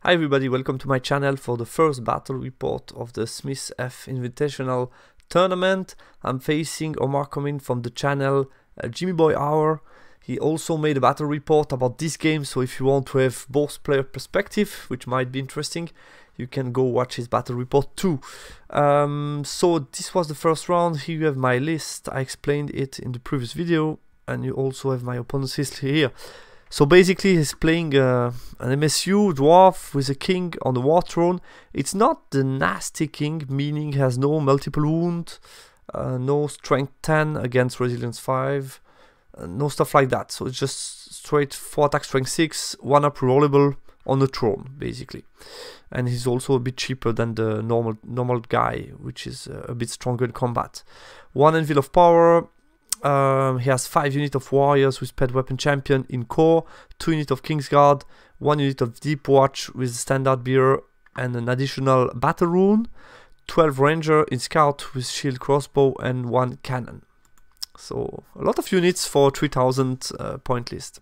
Hi everybody, welcome to my channel for the first battle report of the SmithF Invitational tournament. I'm facing Omar coming from the channel Jimmy Boy Hour. He also made a battle report about this game, so if you want to have both player perspective, which might be interesting, you can go watch his battle report too. So this was the first round. Here you have my list. I explained it in the previous video, and you also have my opponent's list here. So basically he's playing an MSU dwarf with a king on the war throne. It's not the nasty king, meaning he has no multiple wound, no strength 10 against resilience 5, no stuff like that. So it's just straight 4 attack strength 6, 1 up rerollable on the throne basically. And he's also a bit cheaper than the normal guy, which is a bit stronger in combat. 1 anvil of power. He has 5 units of warriors with pet weapon champion in core, 2 units of Kingsguard, 1 unit of deep watch with standard bearer and an additional battle rune, 12 ranger in scout with shield crossbow and 1 cannon. So a lot of units for 3000 point list.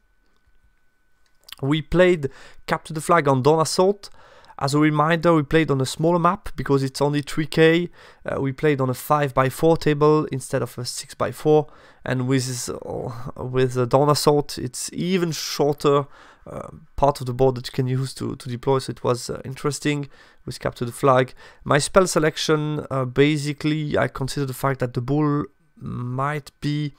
We played Capture the Flag on Dawn Assault. As a reminder, we played on a smaller map because it's only 3k. We played on a 5x4 table instead of a 6x4, and with the Dawn Assault, it's even shorter part of the board that you can use to deploy. So it was interesting with Capture the Flag. My spell selection, basically, I consider the fact that the bull might be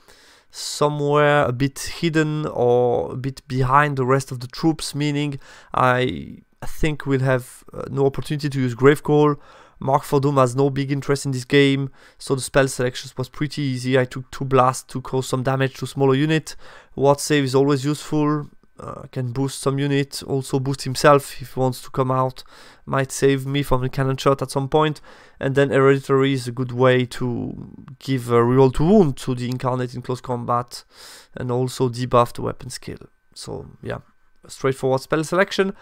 somewhere a bit hidden or a bit behind the rest of the troops, meaning I think we'll have no opportunity to use Gravecall. Mark for Doom has no big interest in this game, so the spell selection was pretty easy. I took 2 blasts to cause some damage to smaller unit. Ward save is always useful. Can boost some unit, also boost himself if he wants to come out. Might save me from the cannon shot at some point. And then Hereditary is a good way to give a reroll to wound to the Incarnate in close combat, and also debuff the weapon skill. So yeah, straightforward spell selection.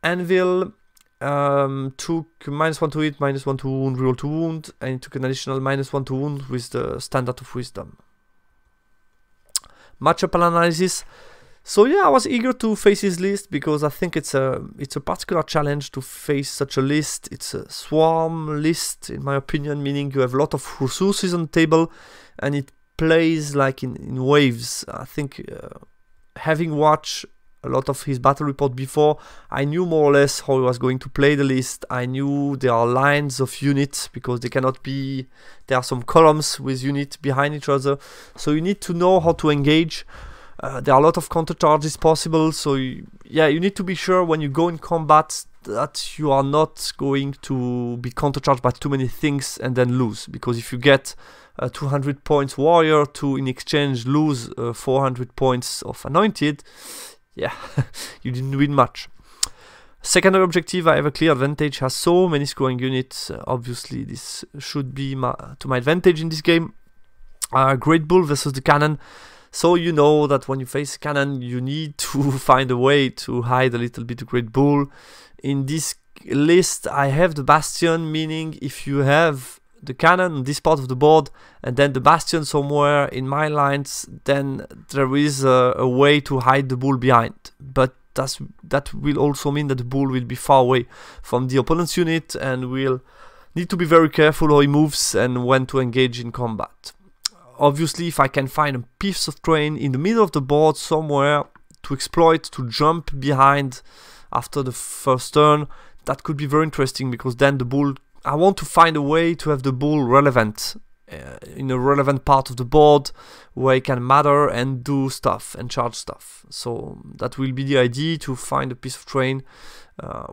Anvil took -1 to hit, -1 to wound, reroll to wound, and it took an additional -1 to wound with the Standard of Wisdom. Matchup analysis. So yeah, I was eager to face his list because I think it's a particular challenge to face such a list. It's a swarm list, in my opinion, meaning you have a lot of resources on the table, and it plays like in waves. I think having watched a lot of his battle report before, I knew more or less how he was going to play the list. I knew there are lines of units because they cannot be, there are some columns with units behind each other, so you need to know how to engage. There are a lot of counter charges possible, so yeah, you need to be sure when you go in combat that you are not going to be counter charged by too many things and then lose, because if you get 200 points warrior to in exchange lose 400 points of anointed, yeah, you didn't win much. Secondary objective, I have a clear advantage, has so many scoring units. Obviously this should be to my advantage in this game. Great Bull versus the Cannon. So you know that when you face Cannon, you need to find a way to hide a little bit the Great Bull. In this list, I have the Bastion, meaning if you have the Cannon on this part of the board and then the Bastion somewhere in my lines, then there is a way to hide the bull behind. But that will also mean that the bull will be far away from the opponent's unit, and will need to be very careful how he moves and when to engage in combat. Obviously, if I can find a piece of terrain in the middle of the board somewhere to exploit, to jump behind after the first turn, that could be very interesting, because then the bull, I want to find a way to have the bull relevant in a relevant part of the board where it can matter and do stuff and charge stuff. So that will be the idea, to find a piece of terrain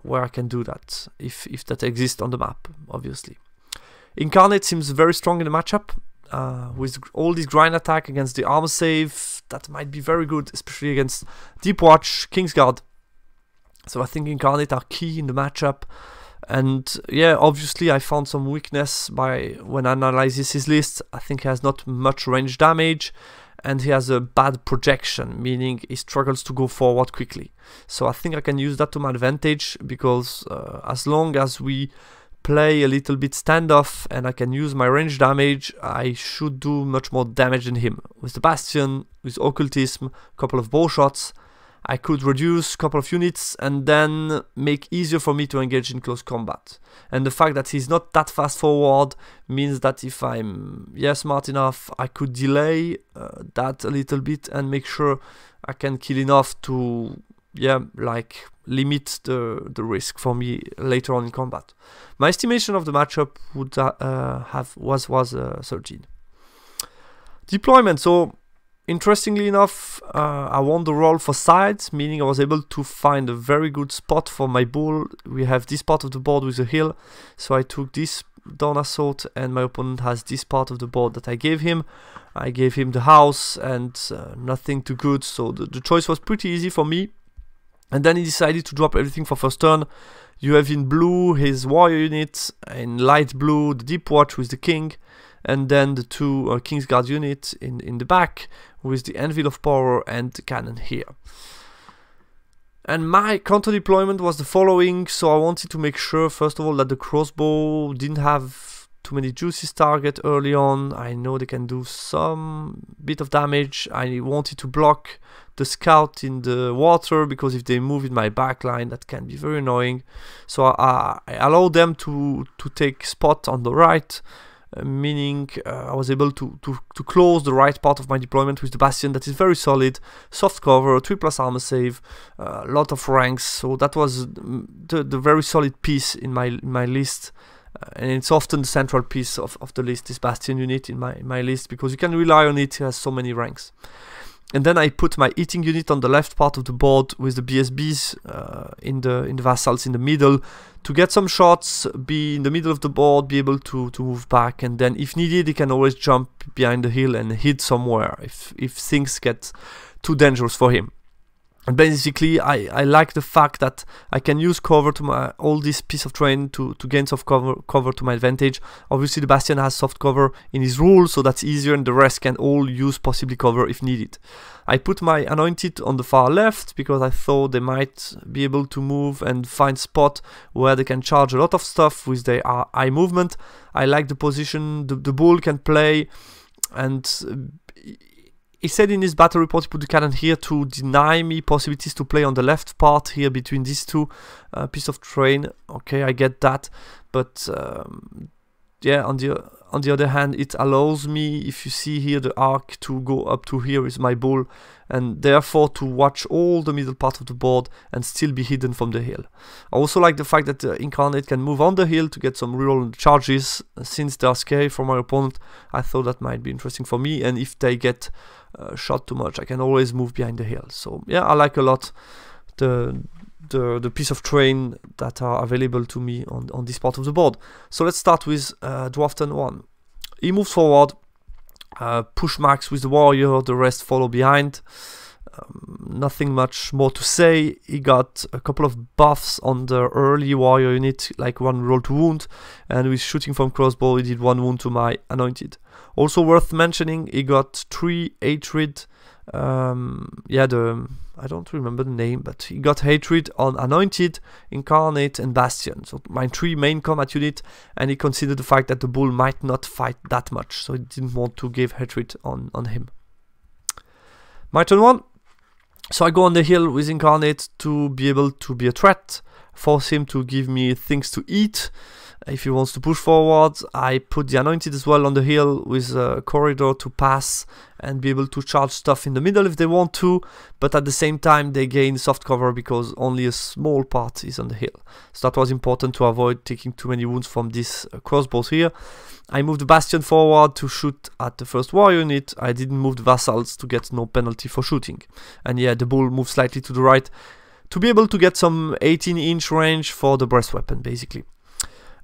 where I can do that, if that exists on the map, obviously. Incarnate seems very strong in the matchup. With all this grind attack against the armor save, that might be very good, especially against Deep Watch, Kingsguard. So I think Incarnate are key in the matchup. And yeah, obviously I found some weakness when I analyze his list. I think he has not much range damage, and he has a bad projection, meaning he struggles to go forward quickly. So I think I can use that to my advantage, because as long as we play a little bit standoff and I can use my range damage, I should do much more damage than him. With the Bastion, with Occultism, a couple of bow shots, I could reduce a couple of units and then make easier for me to engage in close combat. And the fact that he's not that fast forward means that if I'm smart enough, I could delay that a little bit and make sure I can kill enough to like limit the risk for me later on in combat. My estimation of the matchup would was 13. Deployment. So interestingly enough, I won the roll for sides, meaning I was able to find a very good spot for my bull. We have this part of the board with a hill, so I took this down assault, and my opponent has this part of the board that I gave him. I gave him the house and nothing too good, so the choice was pretty easy for me. And then he decided to drop everything for first turn. You have in blue his warrior unit, in light blue the deep watch with the king, and then the two Kingsguard units in the back with the Anvil of Power and the cannon here. And my counter deployment was the following. So I wanted to make sure, first of all, that the crossbow didn't have too many juices target early on. I know they can do some bit of damage. I wanted to block the scout in the water, because if they move in my backline, that can be very annoying. So I allowed them to take spot on the right, meaning I was able to close the right part of my deployment with the Bastion that is very solid, soft cover, 3+ armor save, a lot of ranks. So that was the very solid piece in my list. And it's often the central piece of the list, this Bastion unit in my list, because you can rely on it. It has so many ranks. And then I put my eating unit on the left part of the board with the BSBs in the vassals in the middle to get some shots, be in the middle of the board, be able to move back, and then if needed, he can always jump behind the hill and hid somewhere if things get too dangerous for him. And basically, I like the fact that I can use cover to all this piece of terrain to gain soft cover to my advantage. Obviously, the Bastion has soft cover in his rule, so that's easier, and the rest can all use possibly cover if needed. I put my Anointed on the far left because I thought they might be able to move and find spot where they can charge a lot of stuff with their eye movement. I like the position the bull can play, and he said in his battle report he put the cannon here to deny me possibilities to play on the left part here between these two pieces of terrain. Okay, I get that, but yeah, on the other hand, it allows me, if you see here, the arc to go up to here with my bull, and therefore to watch all the middle part of the board and still be hidden from the hill. I also like the fact that the Incarnate can move on the hill to get some reroll charges. Since they are scary for my opponent, I thought that might be interesting for me, and if they get shot too much, I can always move behind the hill. So yeah, I like a lot the piece of terrain that are available to me on this part of the board. So let's start with Dwarf turn 1. He moves forward, push max with the warrior, the rest follow behind. Nothing much more to say. He got a couple of buffs on the early warrior unit, like 1 roll to wound, and with shooting from crossbow he did 1 wound to my Anointed. Also worth mentioning, he got 3 hatred. I don't remember the name, but he got hatred on Anointed, Incarnate, and Bastion. So my 3 main combat unit, and he considered the fact that the bull might not fight that much, so he didn't want to give hatred on him. My turn 1. So I go on the hill with Incarnate to be able to be a threat, force him to give me things to eat. If he wants to push forward, I put the Anointed as well on the hill with a corridor to pass and be able to charge stuff in the middle if they want to, but at the same time they gain soft cover because only a small part is on the hill. So that was important to avoid taking too many wounds from these crossbows here. I moved the Bastion forward to shoot at the first warrior unit. I didn't move the vassals to get no penalty for shooting. And yeah, the bull moved slightly to the right to be able to get some 18-inch range for the breast weapon, basically.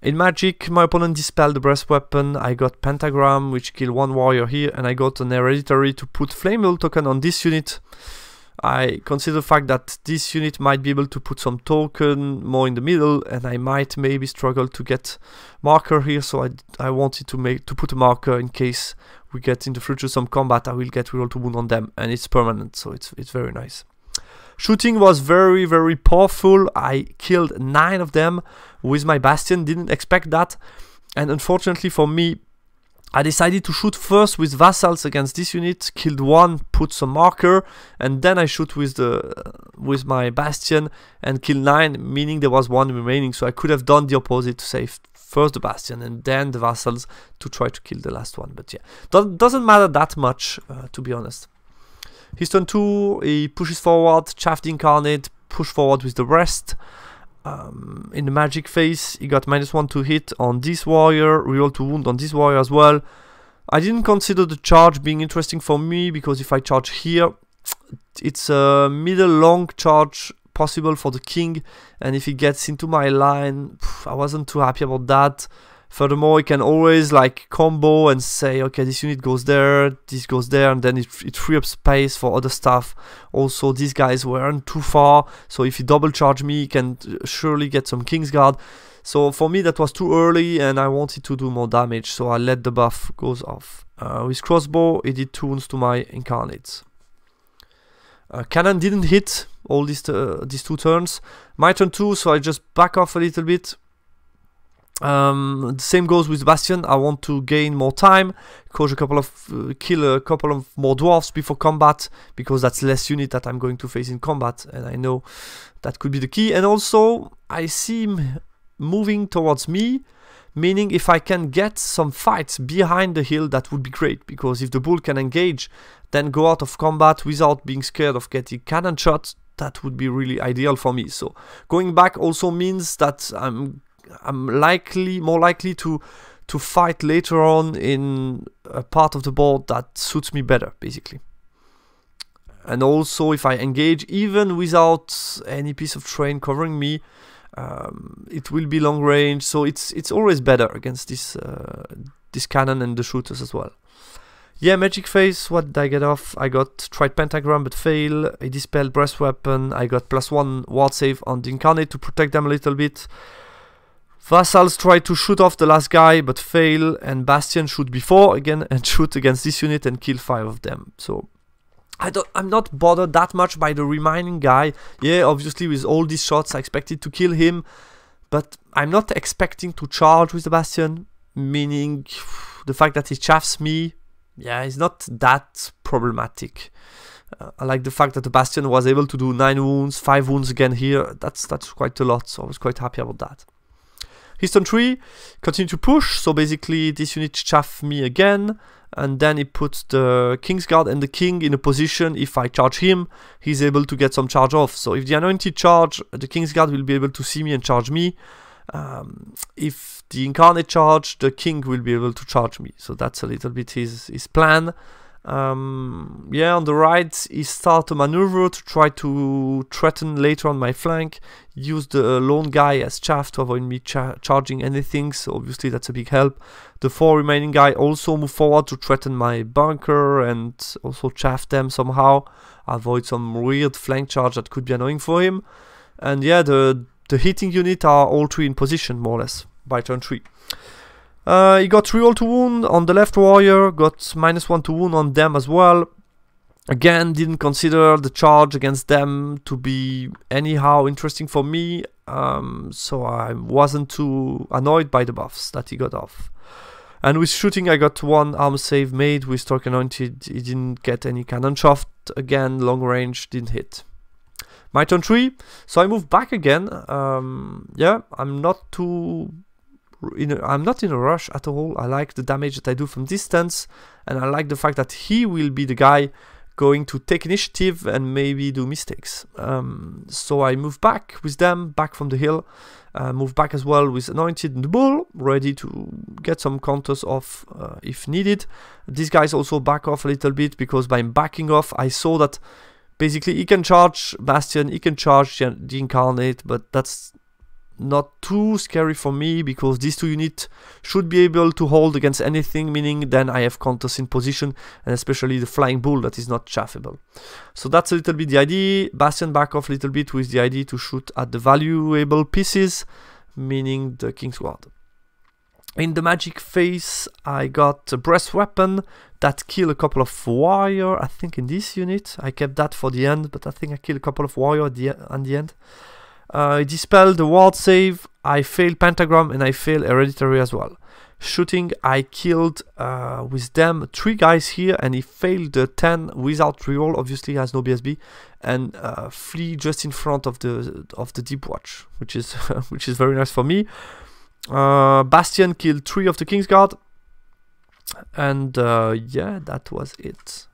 In Magic, my opponent dispelled the breast weapon. I got Pentagram, which killed 1 warrior here, and I got an Hereditary to put Flame Wheel token on this unit. I consider the fact that this unit might be able to put some token more in the middle, and I might maybe struggle to get marker here, so I wanted to put a marker in case we get in the future some combat. I will get reroll to wound on them, and it's permanent, so it's very nice. Shooting was very, very powerful. I killed 9 of them with my Bastion, didn't expect that. And unfortunately for me, I decided to shoot first with vassals against this unit, killed one, put some marker, and then I shoot with my bastion and kill 9, meaning there was 1 remaining. So I could have done the opposite, to save first the bastion and then the vassals to try to kill the last one. But yeah, doesn't matter that much, to be honest. His turn 2, he pushes forward, chaff the incarnate, push forward with the rest. In the magic phase, he got -1 to hit on this warrior, reroll to wound on this warrior as well. I didn't consider the charge being interesting for me, because if I charge here, it's a middle long charge possible for the king, and if he gets into my line, I wasn't too happy about that. Furthermore, he can always like combo and say, okay, this unit goes there, this goes there, and then it frees up space for other stuff. Also, these guys weren't too far, so if he double charge me, he can surely get some Kingsguard. So for me, that was too early, and I wanted to do more damage, so I let the buff goes off. With crossbow, he did 2 wounds to my incarnates. Cannon didn't hit all these 2 turns. My turn 2, so I just back off a little bit. The same goes with Bastion. I want to gain more time, kill a couple of more dwarves before combat, because that's less unit that I'm going to face in combat, and I know that could be the key. And also, I see him moving towards me, meaning if I can get some fights behind the hill, that would be great, because if the bull can engage, then go out of combat without being scared of getting cannon shots, that would be really ideal for me. So going back also means that I'm more likely to fight later on in a part of the board that suits me better, basically. And also, if I engage even without any piece of terrain covering me, it will be long range, so it's always better against this cannon and the shooters as well. Yeah, magic phase, what did I get off? I got tried pentagram but fail, a dispelled breast weapon, I got +1 ward save on the incarnate to protect them a little bit. Vassals try to shoot off the last guy but fail, and Bastion shoot before again and shoot against this unit and kill 5 of them. So I'm not bothered that much by the remaining guy. Yeah, obviously with all these shots I expected to kill him, but I'm not expecting to charge with the Bastion, meaning the fact that he chaffs me, yeah, it's not that problematic. I like the fact that the Bastion was able to do 9 wounds, 5 wounds again here. That's quite a lot, so I was quite happy about that. His turn 3, continue to push, so basically this unit chaff me again, and then he puts the Kingsguard and the king in a position, if I charge him, he's able to get some charge off. So if the anointed charge, the Kingsguard will be able to see me and charge me. If the incarnate charge, the king will be able to charge me. So that's a little bit his plan. Yeah, on the right, he starts a maneuver to try to threaten later on my flank, use the lone guy as chaff to avoid me charging anything, so obviously that's a big help. The 4 remaining guy also move forward to threaten my bunker and also chaff them somehow, avoid some weird flank charge that could be annoying for him. And yeah, the hitting unit are all 3 in position, more or less, by turn 3. He got reroll to wound on the left warrior, got -1 to wound on them as well. Again, didn't consider the charge against them to be anyhow interesting for me, so I wasn't too annoyed by the buffs that he got off. And with shooting, I got 1 armor save made with Torque Anointed. He didn't get any cannon shaft. Again, long range, didn't hit. My turn 3, so I moved back again. Yeah, I'm not in a rush at all. I like the damage that I do from distance, and I like the fact that he will be the guy going to take initiative and maybe do mistakes. So I move back with them, back from the hill, move back as well with Anointed and the Bull, ready to get some counters off if needed. These guys also back off a little bit, because by backing off I saw that basically he can charge Bastion, he can charge the Incarnate, but that's not too scary for me, because these 2 units should be able to hold against anything, meaning then I have counters in position, and especially the Flying Bull that is not chaffable. So that's a little bit the idea. Bastion back off a little bit with the idea to shoot at the valuable pieces, meaning the Kingsguard. In the magic phase, I got a breast weapon that killed a couple of warrior, I think in this unit. I kept that for the end, but I think I killed a couple of warrior at the end. I dispelled the ward save, I failed pentagram, and I failed hereditary as well. Shooting, I killed with them 3 guys here, and he failed the 10 without reroll. Obviously, he has no BSB, and flee just in front of the deep watch, which is which is very nice for me. Bastion killed 3 of the Kingsguard, and yeah, that was it.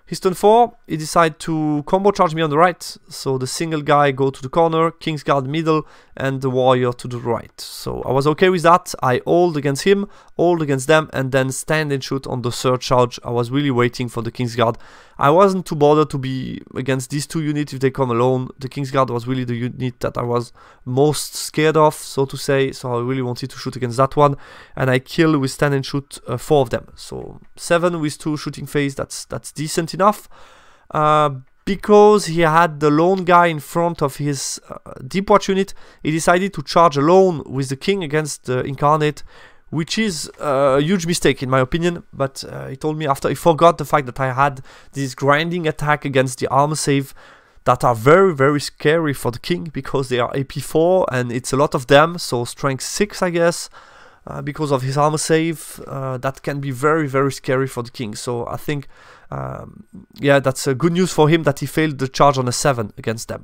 His turn 4, he decided to combo charge me on the right, so the single guy go to the corner, Kingsguard middle, and the warrior to the right. So I was okay with that. I hold against him, hold against them, and then stand and shoot on the third charge. I was really waiting for the Kingsguard. I wasn't too bothered to be against these 2 units if they come alone. The Kingsguard was really the unit that I was most scared of, so to say, so I really wanted to shoot against that one, and I kill with stand and shoot 4 of them. So 7 with 2 shooting phase, that's decent enough. Because he had the lone guy in front of his deep watch unit, he decided to charge alone with the king against the incarnate, which is a huge mistake in my opinion. But he told me after, he forgot the fact that I had this grinding attack against the armor save that are very, very scary for the king, because they are AP 4 and it's a lot of them, so strength 6 I guess. Because of his armor save, that can be very, very scary for the king. So I think, yeah, that's good news for him that he failed the charge on a 7 against them.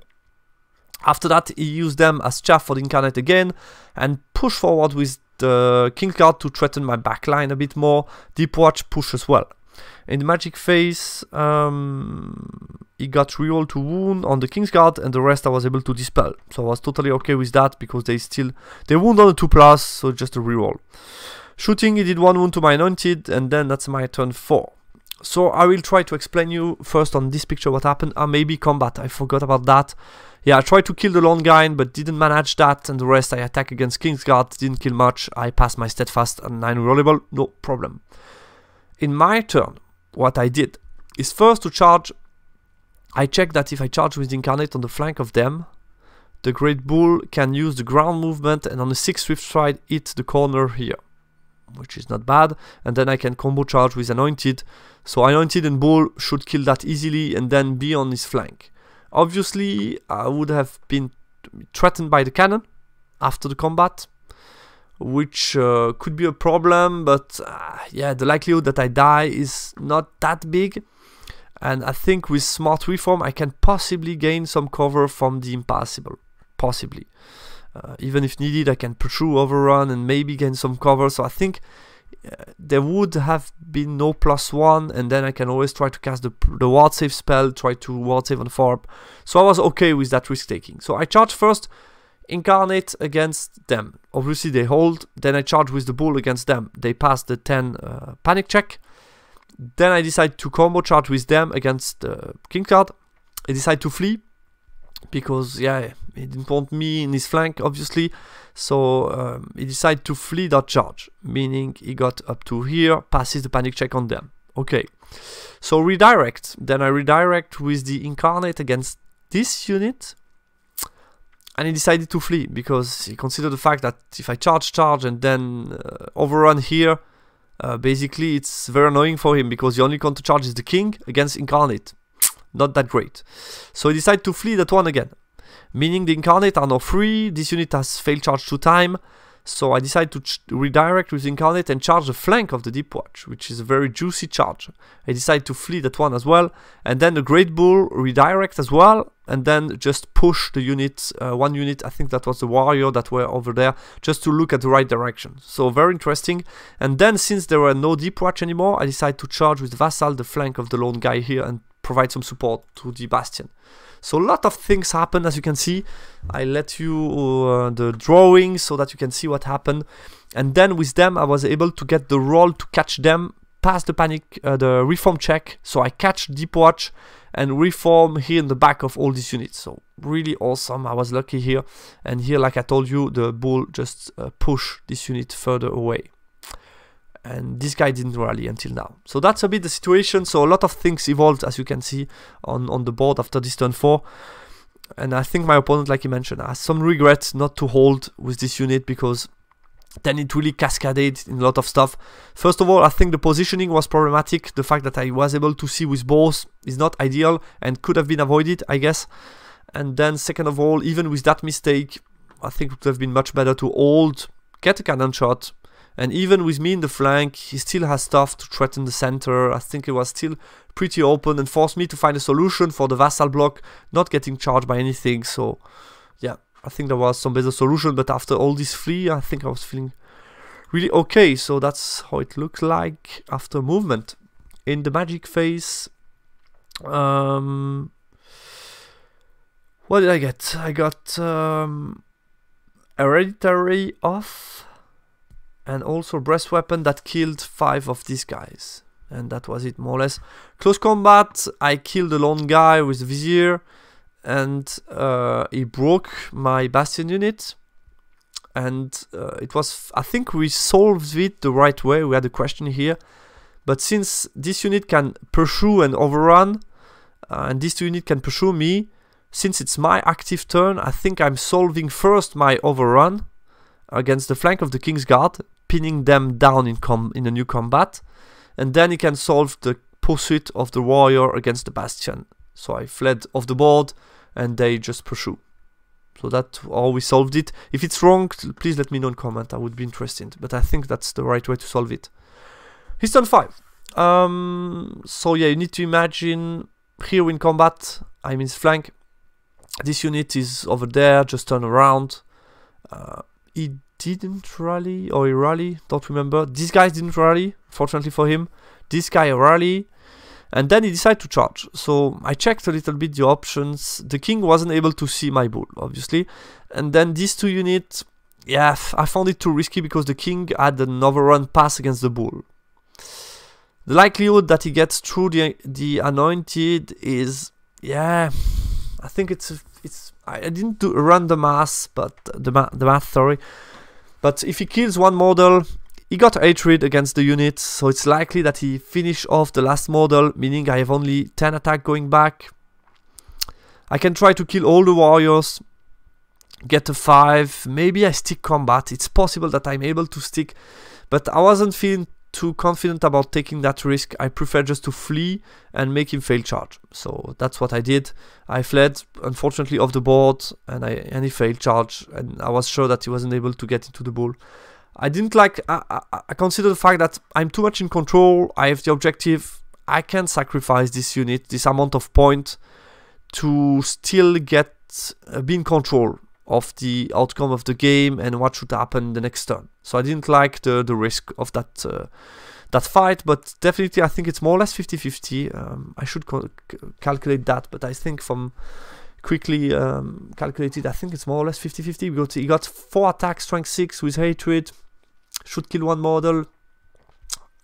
After that, he used them as chaff for the incarnate again, and pushed forward with the Kingsguard to threaten my backline a bit more. Deep watch push as well. In the magic phase, he got reroll to wound on the Kingsguard, and the rest I was able to dispel. So I was totally okay with that, because they wound on a 2+, so just a reroll. Shooting, he did 1 wound to my anointed, and then that's my turn 4. So I will try to explain you first on this picture what happened. Maybe combat, I forgot about that. Yeah, I tried to kill the lone guy, but didn't manage that, and the rest I attack against Kingsguard, didn't kill much. I passed my steadfast and 9 rollable, no problem. In my turn, what I did is first to charge. I checked that if I charge with the incarnate on the flank of them, the Great Bull can use the ground movement and on the 6th swift stride hit the corner here, which is not bad, and then I can combo charge with Anointed. So Anointed and Bull should kill that easily and then be on his flank. Obviously, I would have been threatened by the cannon after the combat, which could be a problem, but yeah, the likelihood that I die is not that big. And I think with smart reform I can possibly gain some cover from the impassable, possibly. Even if needed, I can pursue overrun and maybe gain some cover. So I think there would have been no +1, and then I can always try to cast the ward save spell, try to ward save on Farb. So I was okay with that risk taking. So I charge first incarnate against them. Obviously they hold, then I charge with the bull against them. They pass the 10 panic check. Then I decide to combo charge with them against the Kingsguard. I decide to flee, because yeah, he didn't want me in his flank obviously. So he decided to flee that charge, meaning he got up to here, passes the panic check on them. Okay, so redirect. Then I redirect with the incarnate against this unit, and he decided to flee because he considered the fact that if I charge and then overrun here, basically it's very annoying for him, because the only counter charge is the king against incarnate. Not that great. So he decided to flee that one again, meaning the incarnate are now free. This unit has failed charge 2 times. So I decided to redirect with incarnate and charge the flank of the deep watch, which is a very juicy charge. I decided to flee that one as well, and then the Great Bull redirect as well, and then just push the unit, one unit, I think that was the warrior that were over there, just to look at the right direction. So very interesting. And then since there were no deep watch anymore, I decided to charge with Vassal the flank of the lone guy here and provide some support to the Bastion. So a lot of things happen, as you can see. I let you the drawing so that you can see what happened. And then with them, I was able to get the roll to catch them, pass the panic, the reform check. So I catch deep watch and reform here in the back of all these units. So really awesome. I was lucky here. And here, like I told you, the bull just pushed this unit further away. And this guy didn't rally until now. So that's a bit the situation. So a lot of things evolved, as you can see on the board after this turn 4. And I think my opponent, like he mentioned, has some regrets not to hold with this unit, because then it really cascaded in a lot of stuff. First of all, I think the positioning was problematic. The fact that I was able to see with both is not ideal and could have been avoided, I guess. And then second of all, even with that mistake, I think it would have been much better to hold, get a cannon shot, And even with me in the flank, he still has stuff to threaten the center. I think it was still pretty open and forced me to find a solution for the vassal block not getting charged by anything. So yeah, I think there was some better solution, but after all this flee, I think I was feeling really okay. So that's how it looks like after movement. In the magic phase, what did I get? I got hereditary off, and also breast weapon that killed 5 of these guys. And that was it, more or less. Close combat, I killed a lone guy with the vizier, and he broke my bastion unit. And it was, I think we solved it the right way. We had a question here. But since this unit can pursue and overrun, and this unit can pursue me, since it's my active turn, I think I'm solving first my overrun against the flank of the King's Guard, pinning them down in a new combat, and then he can solve the pursuit of the warrior against the bastion. So I fled off the board, and they just pursue. So that's how we solved it. If it's wrong, please let me know in comment. I would be interested, but I think that's the right way to solve it. His turn 5. So yeah, you need to imagine here in combat, I'm in his flank. This unit is over there, just turn around. He didn't rally, or he rally, don't remember. This guy didn't rally, fortunately for him. This guy rally, and then he decided to charge. So I checked a little bit the options. The king wasn't able to see my bull, obviously. And then these 2 units, yeah, I found it too risky because the king had an overrun pass against the bull. The likelihood that he gets through the anointed is, yeah, I think I didn't run the math, but the math, sorry. But if he kills one model, he got hatred against the unit, so it's likely that he finished off the last model, meaning I have only 10 attack going back. I can try to kill all the warriors, get a 5, maybe I stick combat. It's possible that I'm able to stick, but I wasn't feeling too confident about taking that risk. I prefer just to flee and make him fail charge. So that's what I did. I fled, unfortunately, off the board, and he failed charge, and I was sure that he wasn't able to get into the bull. I didn't like, I consider the fact that I'm too much in control. I have the objective. I can sacrifice this unit, this amount of point, to still get be in control of the outcome of the game and what should happen the next turn. So I didn't like the risk of that that fight, but definitely I think it's more or less 50-50. I should calculate that, but I think from quickly calculated, I think it's more or less 50-50 because he got 4 attacks, strength 6 with hatred, should kill 1 model,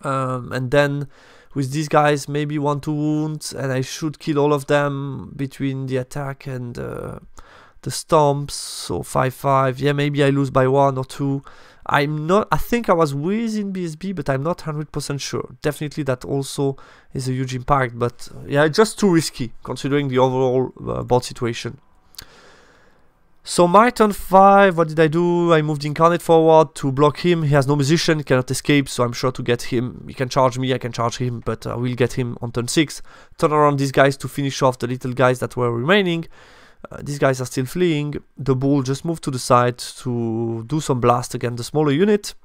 and then with these guys maybe 1-2 wounds, and I should kill all of them between the attack and the stomps. So 5-5. Yeah, maybe I lose by 1 or 2. I'm not, I think I was within BSB, but I'm not 100% sure. Definitely that also is a huge impact, but yeah, just too risky considering the overall board situation. So my turn 5, what did I do? I moved Incarnate forward to block him. He has no musician, he cannot escape, so I'm sure to get him. He can charge me, I can charge him, but I will get him on turn 6. Turn around these guys to finish off the little guys that were remaining. These guys are still fleeing. The bull just moved to the side to do some blast against the smaller unit.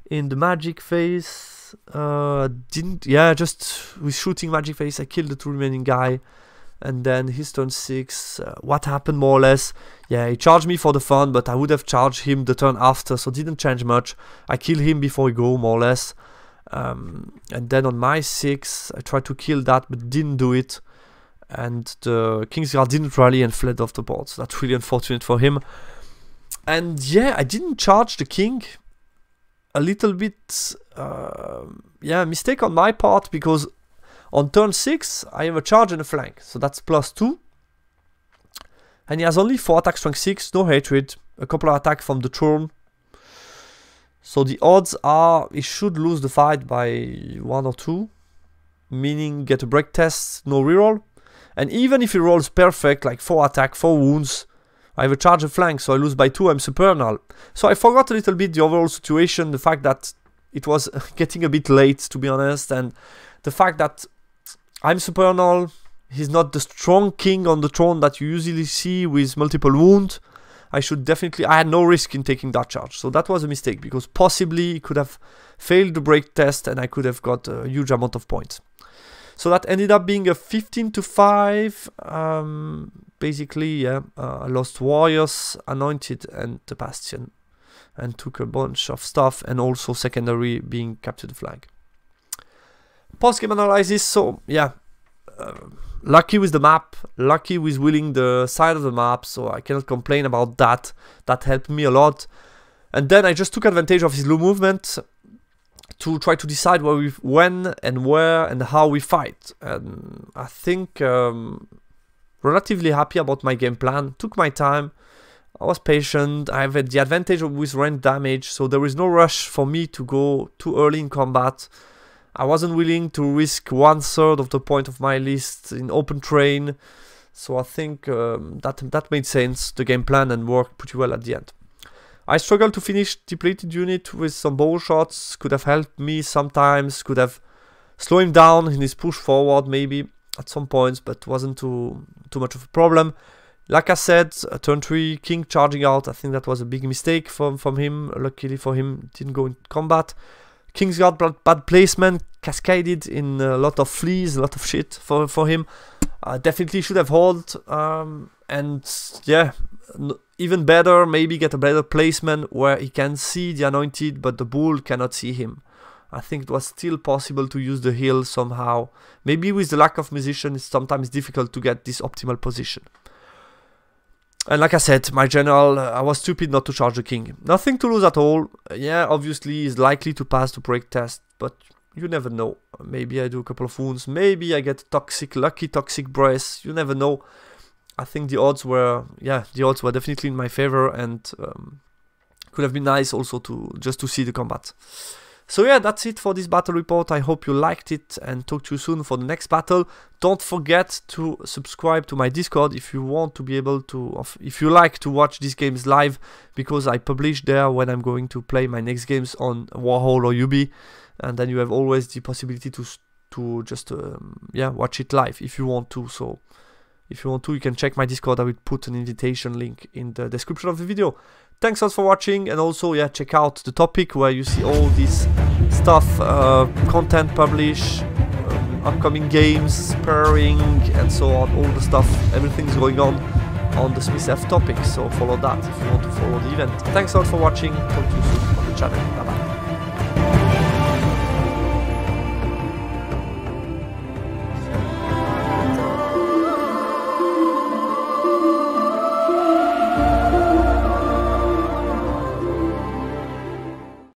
In the magic phase, just with shooting magic phase, I killed the 2 remaining guy. And then his turn 6, what happened more or less? Yeah, he charged me for the fun, but I would have charged him the turn after, so it didn't change much. I killed him before he go, more or less. And then on my 6, I tried to kill that, but didn't do it. And the King's Guard didn't rally and fled off the board, so that's really unfortunate for him. And yeah, I didn't charge the king. A little bit, mistake on my part, because on turn 6, I have a charge and a flank, so that's +2. And he has only 4 attack, strength 6, no hatred, a couple of attacks from the throne. So the odds are he should lose the fight by 1 or 2, meaning get a break test, no reroll. And even if he rolls perfect, like 4 attack, 4 wounds, I have a charge and flank, so I lose by 2, I'm supernal. So I forgot a little bit the overall situation, the fact that it was getting a bit late, to be honest, and the fact that I'm supernal, he's not the strong king on the throne that you usually see with multiple wounds. I had no risk in taking that charge. So that was a mistake, because possibly it could have failed the break test and I could have got a huge amount of points. So that ended up being a 15-5. Basically, yeah, I lost Warriors, Anointed, and the Bastion, and took a bunch of stuff, and also secondary being Capture the Flag. Post-game analysis, so yeah, lucky with the map, lucky with winning the side of the map, so I cannot complain about that. That helped me a lot. And then I just took advantage of his low movement to try to decide when and where and how we fight. And I think relatively happy about my game plan. Took my time. I was patient. I have the advantage with range damage, so there is no rush for me to go too early in combat. I wasn't willing to risk 1/3 of the point of my list in open terrain, so I think that made sense, the game plan, and worked pretty well at the end. I struggled to finish depleted unit with some bow shots. Could have helped me sometimes, could have slowed him down in his push forward maybe at some points, but wasn't too much of a problem. Like I said, turn 3, King charging out, I think that was a big mistake from him. Luckily for him, didn't go in combat. Kingsguard bad placement, cascaded in a lot of fleas, a lot of shit for him. Definitely should have held, and yeah, even better, maybe get a better placement where he can see the Anointed, but the Bull cannot see him. I think it was still possible to use the hill somehow. Maybe with the lack of musician, it's sometimes difficult to get this optimal position. And like I said, my general, I was stupid not to charge the king. Nothing to lose at all. Yeah, obviously he's likely to pass the break test, but you never know. Maybe I do a couple of wounds. Maybe I get lucky toxic brace. You never know. I think the odds were, yeah, the odds were definitely in my favor, and could have been nice also just to see the combat. So yeah, that's it for this battle report. I hope you liked it, and talk to you soon for the next battle. Don't forget to subscribe to my Discord if you want to be able to, if you like to watch these games live, because I publish there when I'm going to play my next games on Warhol or UB, and then you have always the possibility to just yeah, watch it live if you want to. So if you want to, you can check my Discord. I will put an invitation link in the description of the video. Thanks a lot for watching, and also, yeah, check out the topic where you see all this stuff, content publish, upcoming games, pairing, and so on, all the stuff, everything's going on the SmithF topic, so follow that if you want to follow the event. Thanks a lot for watching, talk to you soon on the channel, bye bye.